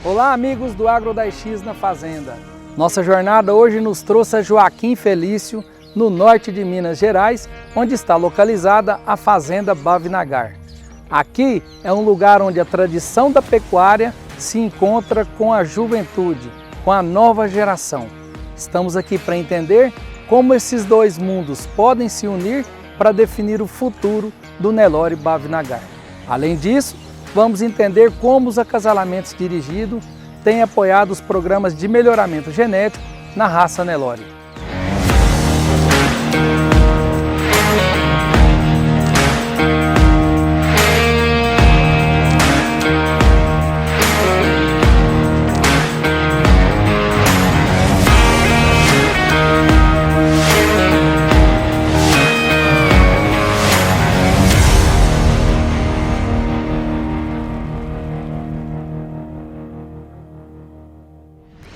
Olá, amigos do Agro 10X na Fazenda. Nossa jornada hoje nos trouxe a Joaquim Felício, no norte de Minas Gerais, onde está localizada a Fazenda Bhavnagar. Aqui é um lugar onde a tradição da pecuária se encontra com a juventude, com a nova geração. Estamos aqui para entender como esses dois mundos podem se unir para definir o futuro do Nelore Bhavnagar. Além disso, vamos entender como os acasalamentos dirigidos têm apoiado os programas de melhoramento genético na raça Nelore.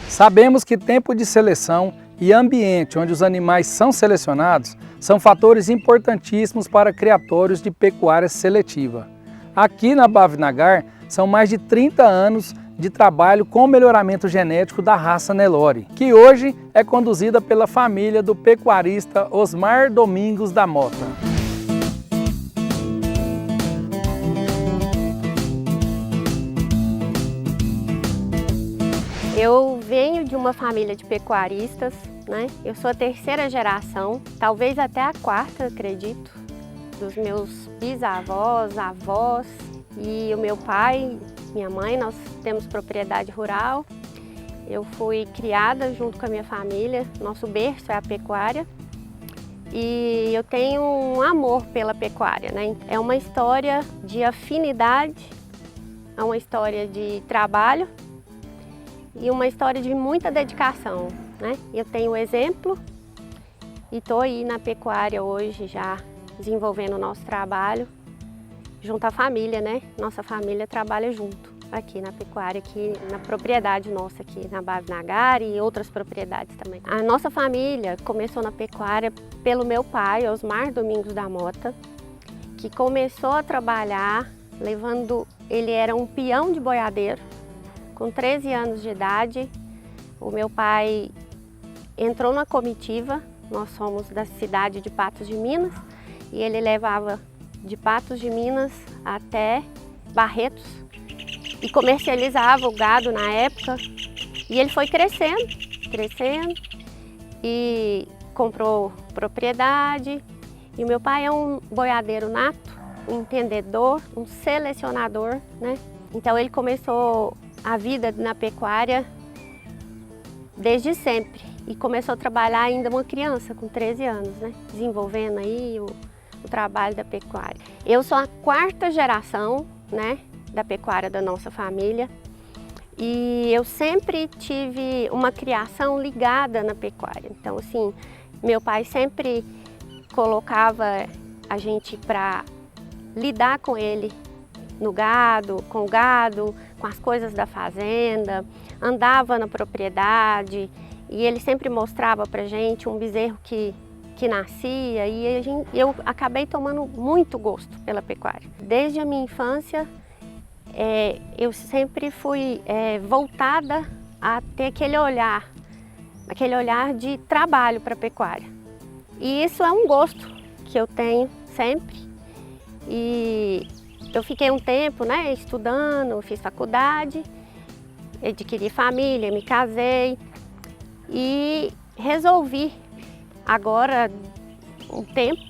Sabemos que tempo de seleção e ambiente onde os animais são selecionados são fatores importantíssimos para criatórios de pecuária seletiva. Aqui na Bhavnagar são mais de 30 anos de trabalho com melhoramento genético da raça Nelore, que hoje é conduzida pela família do pecuarista Osmar Domingos da Mota. Eu venho de uma família de pecuaristas, né? Eu sou a terceira geração, talvez até a quarta, acredito, dos meus bisavós, avós e o meu pai, minha mãe. Nós temos propriedade rural. Eu fui criada junto com a minha família, nosso berço é a pecuária e eu tenho um amor pela pecuária, né? É uma história de afinidade, é uma história de trabalho e uma história de muita dedicação, né? Eu tenho um exemplo e estou aí na pecuária hoje já desenvolvendo o nosso trabalho junto à família, né? Nossa família trabalha junto aqui na pecuária, aqui na propriedade nossa aqui na Bhavnagar e outras propriedades também. A nossa família começou na pecuária pelo meu pai, Osmar Domingos da Mota, que começou a trabalhar ele era um peão de boiadeiro. Com 13 anos de idade, o meu pai entrou na comitiva, nós somos da cidade de Patos de Minas, e ele levava de Patos de Minas até Barretos e comercializava o gado na época. E ele foi crescendo e comprou propriedade. E o meu pai é um boiadeiro nato, um entendedor, um selecionador, né? Então ele começou a vida na pecuária desde sempre e começou a trabalhar ainda uma criança com 13 anos, né? Desenvolvendo aí o trabalho da pecuária. Eu sou a quarta geração, né, da pecuária da nossa família e eu sempre tive uma criação ligada na pecuária. Então, assim, meu pai sempre colocava a gente para lidar com ele no gado, com o gado, com as coisas da fazenda, andava na propriedade e ele sempre mostrava pra gente um bezerro que nascia e eu acabei tomando muito gosto pela pecuária. Desde a minha infância, eu sempre fui voltada a ter aquele olhar de trabalho para a pecuária. E isso é um gosto que eu tenho sempre. E eu fiquei um tempo, né, estudando, fiz faculdade, adquiri família, me casei e resolvi agora um tempo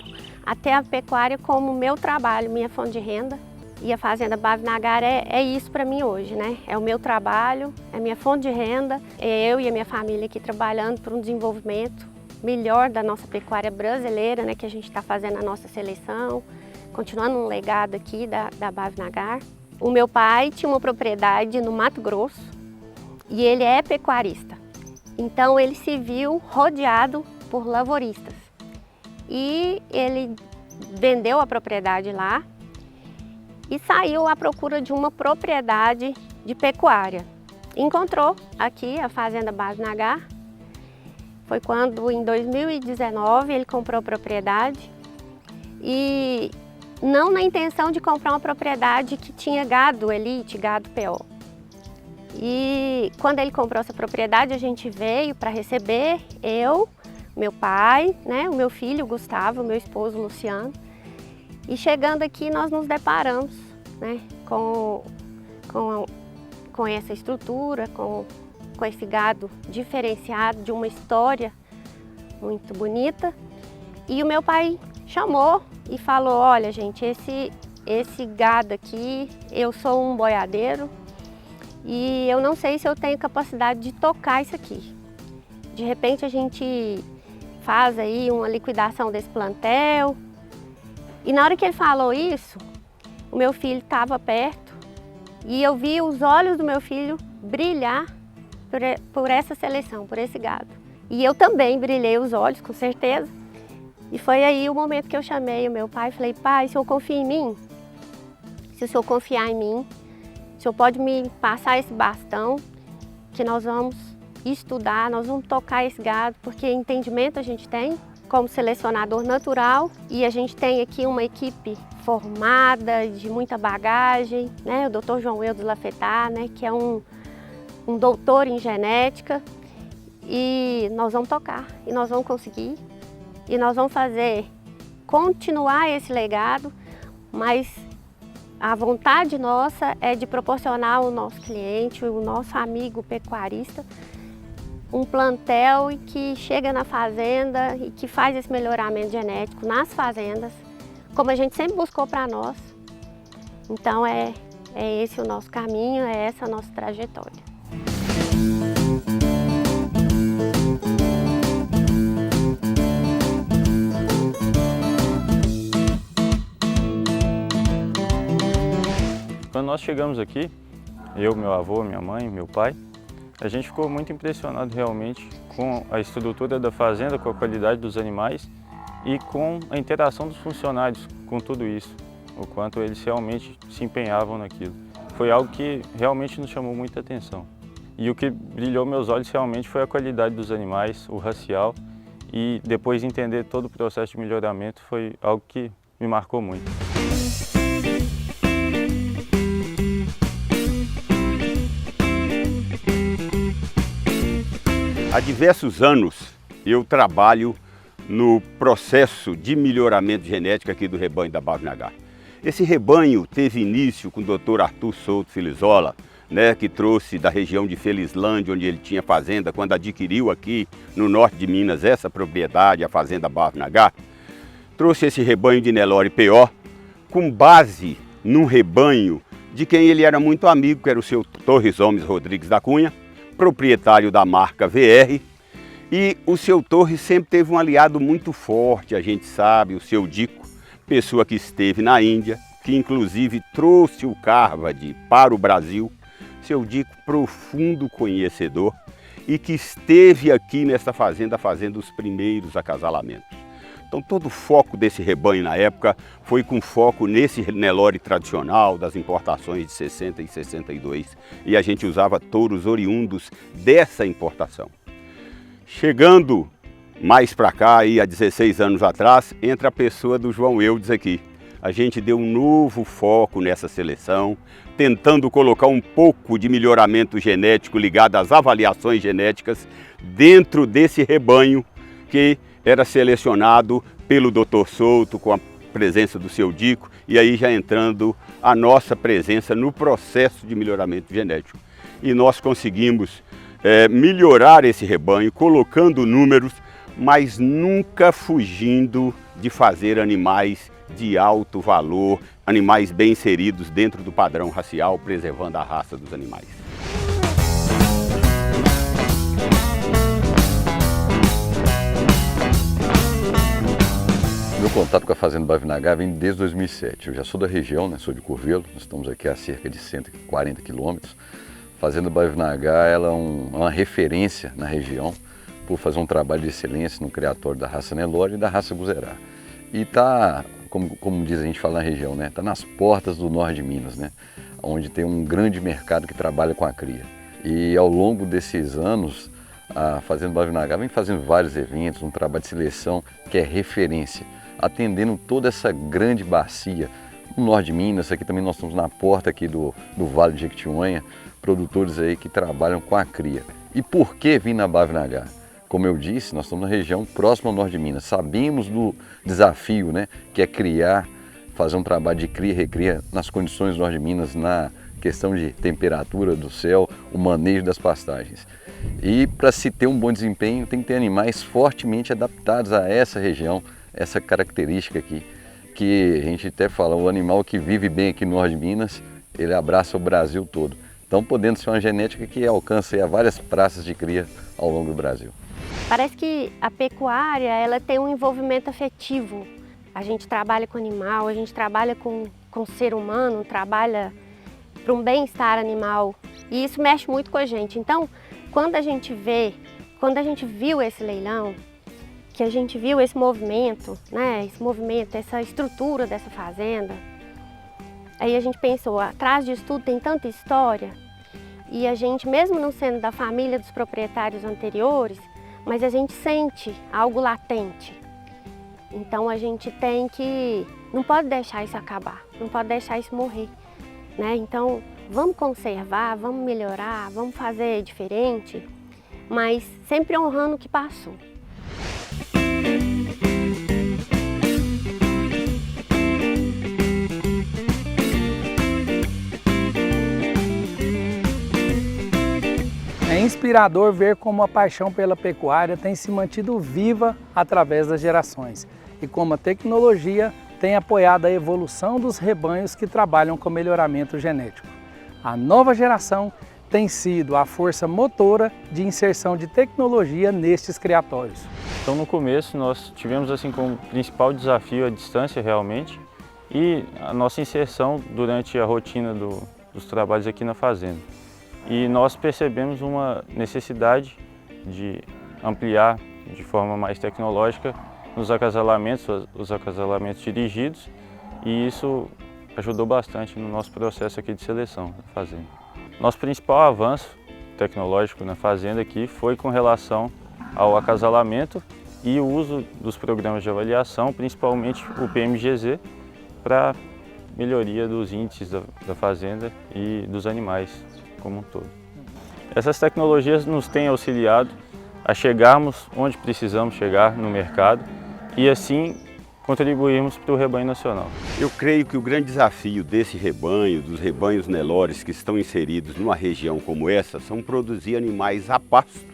até a pecuária como meu trabalho, minha fonte de renda. E a Fazenda Bhavnagar é isso para mim hoje, né? É o meu trabalho, é minha fonte de renda, é eu e a minha família aqui trabalhando por um desenvolvimento melhor da nossa pecuária brasileira, né, que a gente está fazendo a nossa seleção, continuando um legado aqui da Bhavnagar. O meu pai tinha uma propriedade no Mato Grosso e ele é pecuarista. Então ele se viu rodeado por lavouristas. E ele vendeu a propriedade lá e saiu à procura de uma propriedade de pecuária. Encontrou aqui a Fazenda Bhavnagar. Foi quando, em 2019, ele comprou a propriedade e não na intenção de comprar uma propriedade que tinha gado elite, gado PO. E quando ele comprou essa propriedade, a gente veio para receber, eu, meu pai, né, o meu filho Gustavo, o meu esposo Luciano. E chegando aqui nós nos deparamos, né, com essa estrutura, com esse gado diferenciado, de uma história muito bonita. E o meu pai chamou e falou, olha gente, esse gado aqui, eu sou um boiadeiro e eu não sei se eu tenho capacidade de tocar isso aqui. De repente a gente faz aí uma liquidação desse plantel. E na hora que ele falou isso, o meu filho estava perto e eu vi os olhos do meu filho brilhar por essa seleção, por esse gado. E eu também brilhei os olhos, com certeza. E foi aí o momento que eu chamei o meu pai e falei, pai, o senhor confia em mim? Se o senhor confiar em mim, o senhor pode me passar esse bastão, que nós vamos estudar, nós vamos tocar esse gado, porque entendimento a gente tem como selecionador natural e a gente tem aqui uma equipe formada, de muita bagagem, né? O Dr. João Eudes Lafetá, né? Que é um doutor em genética, e nós vamos tocar, e nós vamos conseguir, e nós vamos continuar esse legado, mas a vontade nossa é de proporcionar ao nosso cliente, o nosso amigo pecuarista, um plantel que chega na fazenda e que faz esse melhoramento genético nas fazendas, como a gente sempre buscou para nós. Então é esse o nosso caminho, é essa a nossa trajetória. Quando nós chegamos aqui, eu, meu avô, minha mãe, meu pai, a gente ficou muito impressionado realmente com a estrutura da fazenda, com a qualidade dos animais e com a interação dos funcionários com tudo isso, o quanto eles realmente se empenhavam naquilo. Foi algo que realmente nos chamou muita atenção. E o que brilhou meus olhos realmente foi a qualidade dos animais, o racial, e depois de entender todo o processo de melhoramento foi algo que me marcou muito. Há diversos anos eu trabalho no processo de melhoramento genético aqui do rebanho da Bavinagar. Esse rebanho teve início com o Dr. Arthur Souto Filizola, né, que trouxe da região de Felizlândia, onde ele tinha fazenda, quando adquiriu aqui no norte de Minas essa propriedade, a fazenda Bavinagar. Trouxe esse rebanho de Nelore P.O. com base num rebanho de quem ele era muito amigo, que era o seu Torres Gomes Rodrigues da Cunha, proprietário da marca VR, e o seu Torres sempre teve um aliado muito forte, a gente sabe, o seu Dico, pessoa que esteve na Índia, que inclusive trouxe o Carvade para o Brasil, seu Dico profundo conhecedor e que esteve aqui nessa fazenda fazendo os primeiros acasalamentos. Então todo o foco desse rebanho na época foi com foco nesse Nelore tradicional das importações de 60 e 62 e a gente usava touros oriundos dessa importação. Chegando mais para cá, aí, há 16 anos atrás, entra a pessoa do João Eudes aqui. A gente deu um novo foco nessa seleção, tentando colocar um pouco de melhoramento genético ligado às avaliações genéticas dentro desse rebanho que era selecionado pelo Dr. Souto, com a presença do seu Dico, e aí já entrando a nossa presença no processo de melhoramento genético. E nós conseguimos melhorar esse rebanho, colocando números, mas nunca fugindo de fazer animais de alto valor, animais bem inseridos dentro do padrão racial, preservando a raça dos animais. Meu contato com a Fazenda Bavinagar vem desde 2007. Eu já sou da região, né? Sou de Curvelo, nós estamos aqui a cerca de 140 quilômetros. A Fazenda Bavinagar ela é uma referência na região por fazer um trabalho de excelência no criatório da raça Nelore e da raça Guzerá. E está, como diz a gente fala na região, né? Está nas portas do norte de Minas, né? Onde tem um grande mercado que trabalha com a cria. E ao longo desses anos, a Fazenda Bavinagar vem fazendo vários eventos, um trabalho de seleção que é referência, atendendo toda essa grande bacia no norte de Minas. Aqui também nós estamos na porta aqui do Vale de Jequitinhonha, produtores aí que trabalham com a cria. E por que vir na Bavinagar? Como eu disse, nós estamos na região próxima ao norte de Minas. Sabemos do desafio, né, que é criar, fazer um trabalho de cria e recria nas condições do norte de Minas, na questão de temperatura do céu, o manejo das pastagens. E para se ter um bom desempenho, tem que ter animais fortemente adaptados a essa região, essa característica aqui, que a gente até fala, o animal que vive bem aqui no norte de Minas, ele abraça o Brasil todo. Então, podendo ser uma genética que alcança aí várias praças de cria ao longo do Brasil. Parece que a pecuária, ela tem um envolvimento afetivo. A gente trabalha com animal, a gente trabalha com o ser humano, trabalha para um bem-estar animal. E isso mexe muito com a gente. Então, quando a gente viu esse leilão, que a gente viu esse movimento, né, essa estrutura dessa fazenda, aí a gente pensou, atrás disso tudo tem tanta história, e a gente, mesmo não sendo da família dos proprietários anteriores, mas a gente sente algo latente. Então a gente não pode deixar isso acabar, não pode deixar isso morrer, né? Então vamos conservar, vamos melhorar, vamos fazer diferente, mas sempre honrando o que passou. É inspirador ver como a paixão pela pecuária tem se mantido viva através das gerações e como a tecnologia tem apoiado a evolução dos rebanhos que trabalham com melhoramento genético. A nova geração tem sido a força motora de inserção de tecnologia nestes criatórios. Então, no começo, nós tivemos assim como principal desafio a distância realmente e a nossa inserção durante a rotina dos trabalhos aqui na fazenda. E nós percebemos uma necessidade de ampliar de forma mais tecnológica os acasalamentos dirigidos, e isso ajudou bastante no nosso processo aqui de seleção da fazenda. Nosso principal avanço tecnológico na fazenda aqui foi com relação ao acasalamento e o uso dos programas de avaliação, principalmente o PMGZ, para melhoria dos índices da fazenda e dos animais como um todo. Essas tecnologias nos têm auxiliado a chegarmos onde precisamos chegar no mercado e assim contribuirmos para o rebanho nacional. Eu creio que o grande desafio desse rebanho, dos rebanhos Nelores que estão inseridos numa região como essa, são produzir animais a pasto,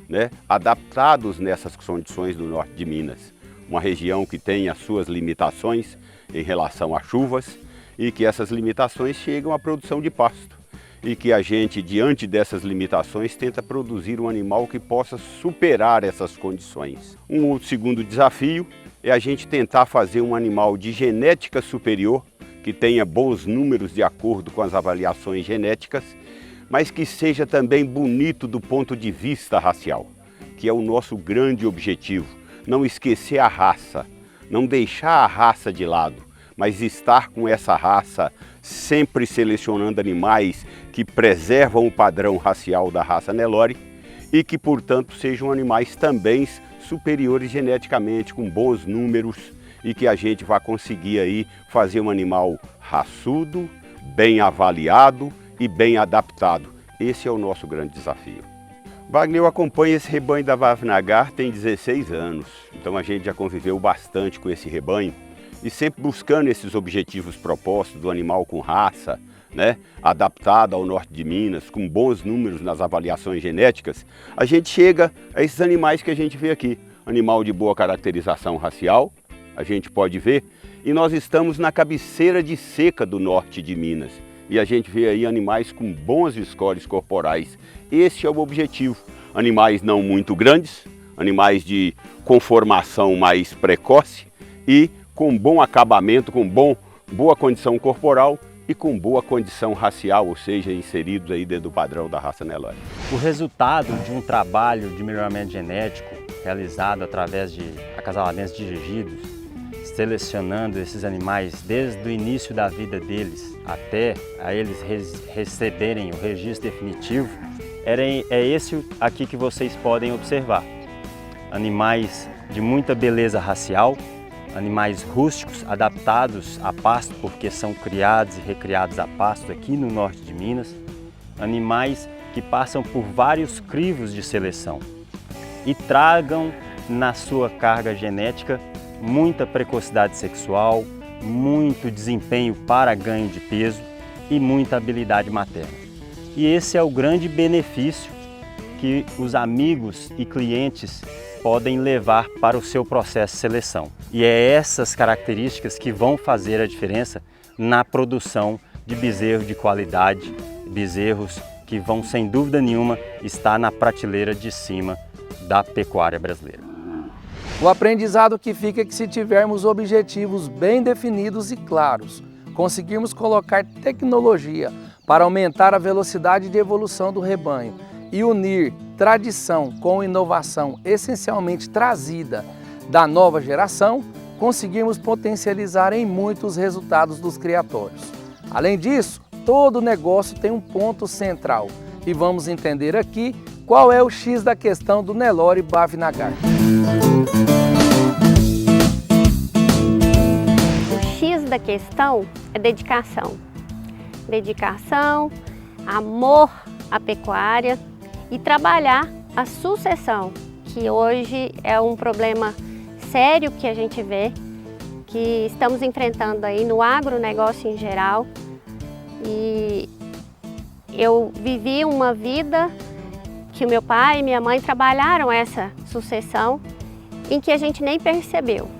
né, adaptados nessas condições do norte de Minas. Uma região que tem as suas limitações em relação a chuvas e que essas limitações chegam à produção de pasto. E que a gente, diante dessas limitações, tenta produzir um animal que possa superar essas condições. Um outro segundo desafio é a gente tentar fazer um animal de genética superior, que tenha bons números de acordo com as avaliações genéticas, mas que seja também bonito do ponto de vista racial, que é o nosso grande objetivo. Não esquecer a raça, não deixar a raça de lado, mas estar com essa raça sempre selecionando animais que preservam o padrão racial da raça Nelore e que, portanto, sejam animais também superiores geneticamente, com bons números e que a gente vai conseguir aí fazer um animal raçudo, bem avaliado e bem adaptado. Esse é o nosso grande desafio. Wagner, eu acompanho esse rebanho da Bavinagar tem 16 anos, então a gente já conviveu bastante com esse rebanho e sempre buscando esses objetivos propostos do animal com raça, né, adaptado ao norte de Minas, com bons números nas avaliações genéticas, a gente chega a esses animais que a gente vê aqui. Animal de boa caracterização racial, a gente pode ver, e nós estamos na cabeceira de seca do norte de Minas. E a gente vê aí animais com bons scores corporais. Esse é o objetivo. Animais não muito grandes, animais de conformação mais precoce e com bom acabamento, com boa condição corporal e com boa condição racial, ou seja, inseridos aí dentro do padrão da raça Nelore. O resultado de um trabalho de melhoramento genético realizado através de acasalamentos dirigidos, selecionando esses animais desde o início da vida deles até a eles receberem o registro definitivo, é esse aqui que vocês podem observar. Animais de muita beleza racial, animais rústicos adaptados a pasto, porque são criados e recriados a pasto aqui no norte de Minas. animais que passam por vários crivos de seleção e tragam na sua carga genética muita precocidade sexual, muito desempenho para ganho de peso e muita habilidade materna. E esse é o grande benefício que os amigos e clientes podem levar para o seu processo de seleção. E é essas características que vão fazer a diferença na produção de bezerros de qualidade, bezerros que vão, sem dúvida nenhuma, estar na prateleira de cima da pecuária brasileira. O aprendizado que fica é que, se tivermos objetivos bem definidos e claros, conseguirmos colocar tecnologia para aumentar a velocidade de evolução do rebanho e unir tradição com inovação essencialmente trazida da nova geração, conseguimos potencializar em muito os resultados dos criatórios. Além disso, todo negócio tem um ponto central e vamos entender aqui qual é o X da questão do Nelore Bavinagar. O X da questão é dedicação. Dedicação, amor à pecuária e trabalhar a sucessão, que hoje é um problema sério que a gente vê, que estamos enfrentando aí no agronegócio em geral. E eu vivi uma vida que o meu pai e minha mãe trabalharam essa sucessão em que a gente nem percebeu.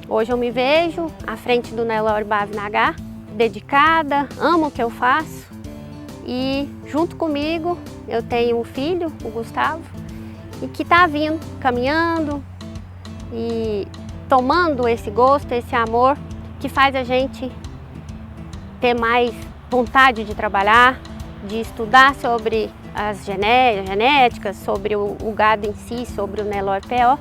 Hoje eu me vejo à frente do Nelore Bavinagar, dedicada, amo o que eu faço e junto comigo eu tenho um filho, o Gustavo, e que está vindo, caminhando e tomando esse gosto, esse amor que faz a gente ter mais vontade de trabalhar, de estudar sobre as genéticas, sobre o gado em si, sobre o Nelore PO.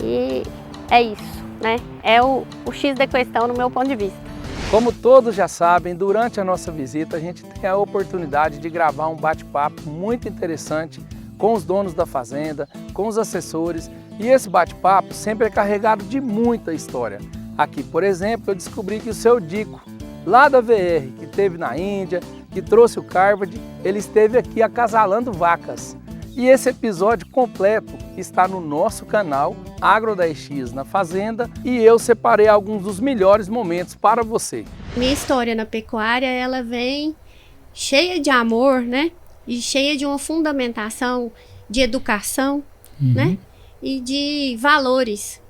E é isso, né? É o X da questão no meu ponto de vista. Como todos já sabem, durante a nossa visita a gente tem a oportunidade de gravar um bate-papo muito interessante com os donos da fazenda, com os assessores, e esse bate-papo sempre é carregado de muita história. Aqui, por exemplo, eu descobri que o seu Dico, lá da VR, que esteve na Índia, que trouxe o Carvard, ele esteve aqui acasalando vacas. E esse episódio completo está no nosso canal Agro10X na Fazenda, e eu separei alguns dos melhores momentos para você. Minha história na pecuária, ela vem cheia de amor, né? E cheia de uma fundamentação de educação, né? E de valores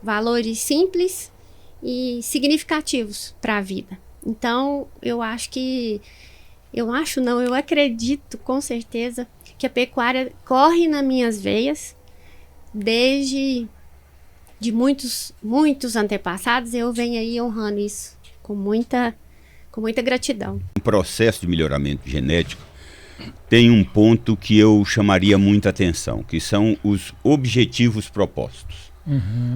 simples e significativos para a vida. Então, eu acredito com certeza que a pecuária corre nas minhas veias desde de muitos antepassados. Eu venho aí honrando isso com muita gratidão. O processo de melhoramento genético tem um ponto que eu chamaria muita atenção, que são os objetivos propostos.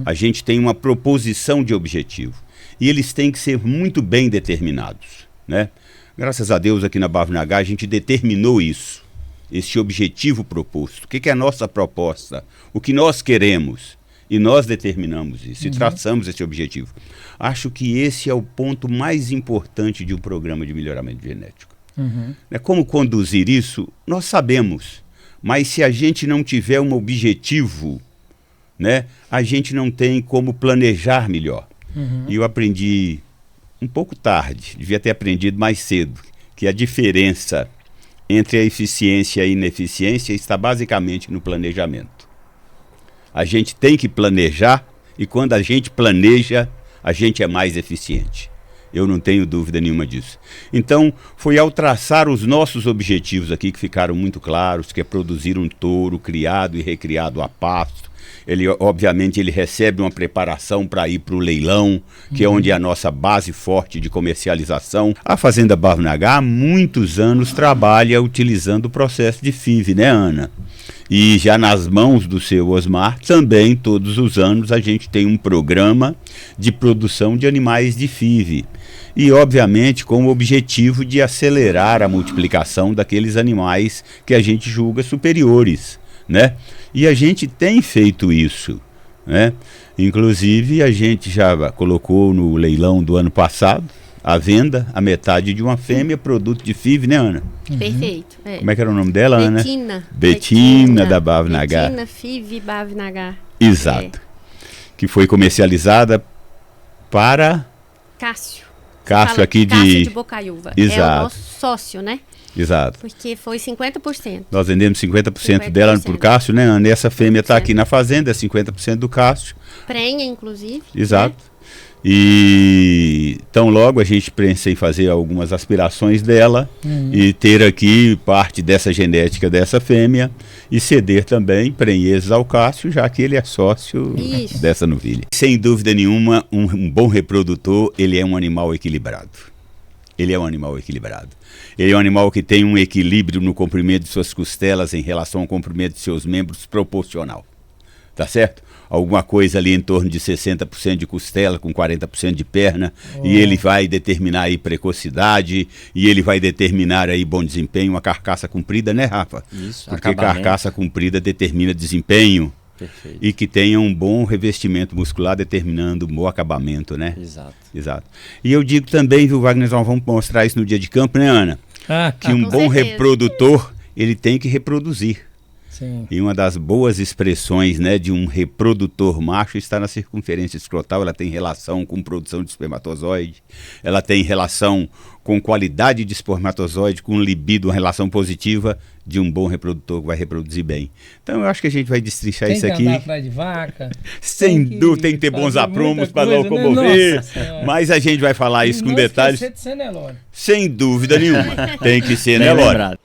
A gente tem uma proposição de objetivo e eles têm que ser muito bem determinados, né? Graças a Deus aqui na Bavinagar a gente determinou isso, esse objetivo proposto. O que é a nossa proposta? O que nós queremos? E nós determinamos isso e traçamos esse objetivo. Acho que esse é o ponto mais importante de um programa de melhoramento genético. Como conduzir isso, nós sabemos, mas se a gente não tiver um objetivo, né, a gente não tem como planejar melhor. E eu aprendi um pouco tarde, devia ter aprendido mais cedo, que a diferença entre a eficiência e a ineficiência está basicamente no planejamento. A gente tem que planejar e quando a gente planeja, a gente é mais eficiente. Eu não tenho dúvida nenhuma disso. Então, foi ao traçar os nossos objetivos aqui que ficaram muito claros, que é produzir um touro criado e recriado a pasto. Ele, obviamente, ele recebe uma preparação para ir para o leilão, que é onde é a nossa base forte de comercialização. A Fazenda Bavinagar há muitos anos trabalha utilizando o processo de FIV, né, Ana? E já nas mãos do seu Osmar, também todos os anos a gente tem um programa de produção de animais de FIV. E, obviamente, com o objetivo de acelerar a multiplicação daqueles animais que a gente julga superiores, né? E a gente tem feito isso, né? Inclusive, a gente já colocou no leilão do ano passado à venda, a metade de uma fêmea, produto de FIV, né, Ana? Perfeito. É. Como é que era o nome dela, Ana? Betina. Betina da Bhavnagar. Betina FIV Bhavnagar. Exato. Que foi comercializada para Cássio. Cássio Fala aqui Cássio de Bocaiúva. Exato. É o nosso sócio, né? Exato. Porque foi 50%. Nós vendemos 50% dela por Cássio, né, Ana? E essa fêmea está aqui na fazenda, é 50% do Cássio. Prenha, inclusive. Exato. Né? E tão logo a gente pensa em fazer algumas aspirações dela e ter aqui parte dessa genética dessa fêmea e ceder também prenhez ao Cássio, já que ele é sócio dessa novilha. Sem dúvida nenhuma, um bom reprodutor, ele é um animal equilibrado. Ele é um animal equilibrado. Ele é um animal que tem um equilíbrio no comprimento de suas costelas em relação ao comprimento de seus membros proporcional. Tá certo? Alguma coisa ali em torno de 60% de costela com 40% de perna, e ele vai determinar aí precocidade, e ele vai determinar aí bom desempenho, uma carcaça comprida, né, Rafa? Isso, porque acabamento. Carcaça comprida determina desempenho. Perfeito. E que tenha um bom revestimento muscular determinando um bom acabamento, né? Exato. Exato. E eu digo também, viu, Wagner, nós vamos mostrar isso no dia de campo, né, Ana? Que um com bom certeza. reprodutor, ele tem que reproduzir. Sim. E uma das boas expressões, né, de um reprodutor macho está na circunferência escrotal. Ela tem relação com produção de espermatozoide, ela tem relação com qualidade de espermatozoide, com libido, uma relação positiva de um bom reprodutor que vai reproduzir bem. Então eu acho que a gente vai destrinchar isso aqui. Tem que andar atrás de vaca. Sem dúvida, tem que ter bons fazer aprumos muita para coisa, locomover, né? Nossa Senhora. mas a gente vai falar isso com Não detalhes. esquecer de ser Nelore. Sem dúvida nenhuma, tem que ser, Bem né, Lore? lembrado.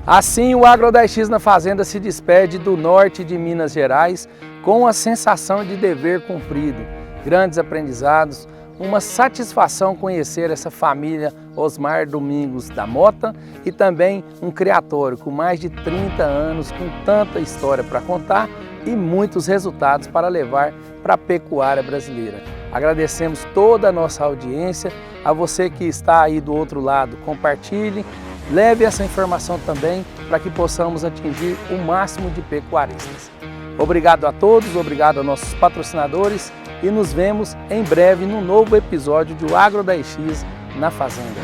Assim, o Agro 10X na Fazenda se despede do norte de Minas Gerais com a sensação de dever cumprido, grandes aprendizados, uma satisfação conhecer essa família Osmar Domingos da Mota e também um criatório com mais de 30 anos, com tanta história para contar e muitos resultados para levar para a pecuária brasileira. Agradecemos toda a nossa audiência, a você que está aí do outro lado, compartilhe, leve essa informação também para que possamos atingir o máximo de pecuaristas. Obrigado a todos, obrigado aos nossos patrocinadores e nos vemos em breve no novo episódio do Agro 10X na Fazenda.